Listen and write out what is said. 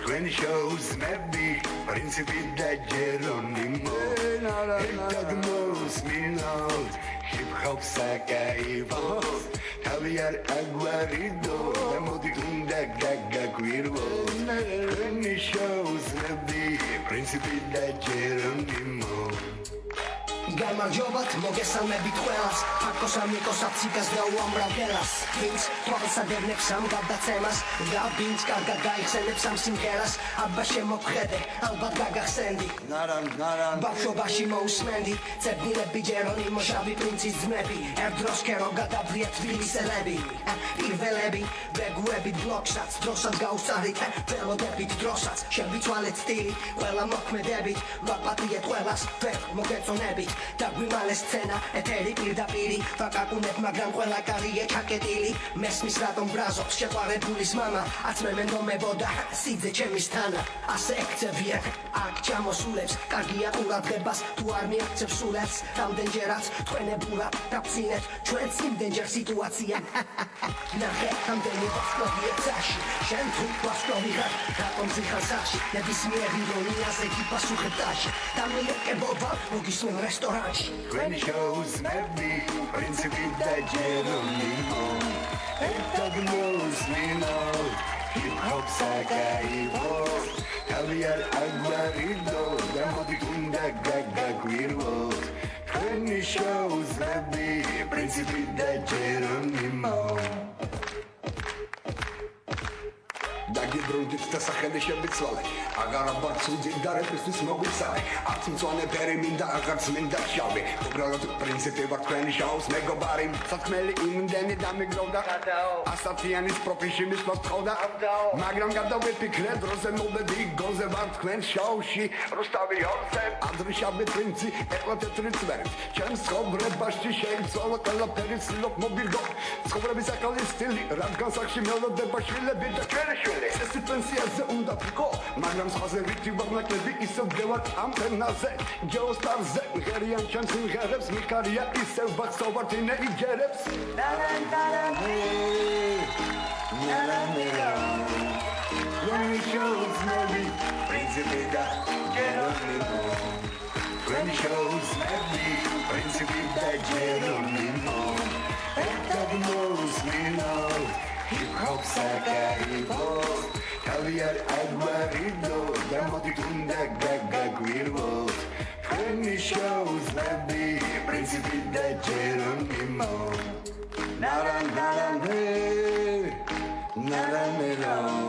When shows maybe Principe da Geronimo Etagnos Minot Hip Hop Sakaivo Javier Aguarido Namodikunda Gaga Quirvo When shows maybe Principe da Geronimo Გამარჯობათ, მოგესალმებით ყველას, ფაქოს ამიკოსად ციგას და უამრაველას ვინც თვალსადევნებს ამ გადაცემას და ვინც კარგად გაიხსენებს ამ სიმღერას აბა შემოხედე, ალბათ გაგახსენდი ბავშვობაში მოусმენდი წებნილები ჯერონიმო შავი პრინცის ძმები ერთ დროს კერო გადავრიეთ თბილისელები პირველები ვეგუებით ბლოკსაც დროსაც გაუსწარით ველოდებით დროსაც შევიცვალეთ სტილი ყველა მოქმედებით ვაპატიეთ ყველას ვერ მოგეწონებით და გვიმალე სცენა ეთერი პირდაპირი ვაკაკუნებ მაგრამ ყველა კარიე ჩაკეტილი მესმის რატომ ბრაზობს შეყვარებულის მამა აცმე მენდომებოდა სიძე ჩემის თანა ასე ექცევიან აქ ჩამოსულებს კარგია ყურადღებას თუ არ მიექცევს სულებს რამდენჯერაც თქვენებურად დავცინეთ ჩვენც იმდენჯერ სიტუაცია ნახე რამდენი ვასკლავია წაში შენ თუ ვასკლავიღარ რატომ ზიხარ სახში ნებისმიერ ირონიაზე გიპასუხებ დაში დამიეკებობა მოგისმენ რესტორანში When shows maybe Principe da Geronimo Etagnos Minot Hip Hop Sakaivo Javier Aguarido Namodikunda Gaga Quirvo When shows maybe Principe da Geronimo Dagidrundit და სახელი შემიცვალე აღარა ბაცუძი და რეპრესის მოგვიცალე არც მწვანე ფერი მინდა აღარც მინდა შავი უბრალოდ პრინციპი ვარ თქვენი შოუს მეგობარი საქმელი იმდენი დამიგროვდა ასათიანის პროფიში მისვლა თხოვდა მაგრამ გადავიფიქრე დროზე მოვედი გონზე ვარ თქვენ შოუში რუსთავი ორზე ანდრიშაბი პრინცი ეხლა თეთრი წვერით ჩემს ცხოვრებაში შეიცვალა ყველაფერი ცდილობ მოვირგო ცხოვრების ახალი სტილი რადგან სახში მელოდება შვილები და ჩვენი ეს პენსიაზე უნდა ვიყო მაგრამ სხვაზე რითი ვარნაკლები ისევ ვდევარ ამ ფენაზე ჯოსტარზე ღერიან ჩემს სიმღერებს მიქარია ისევ ბახსოვარ თინეიჯერებს When shows maybe Principe da Geronimo When shows maybe Principe da Geronimo Etagnos Minot Hip Hop Sakaivo Javier Aguarido Namodikunda Gaga Quirvo When shows maybe Principe da Geronimo Naran naran hey Naran naran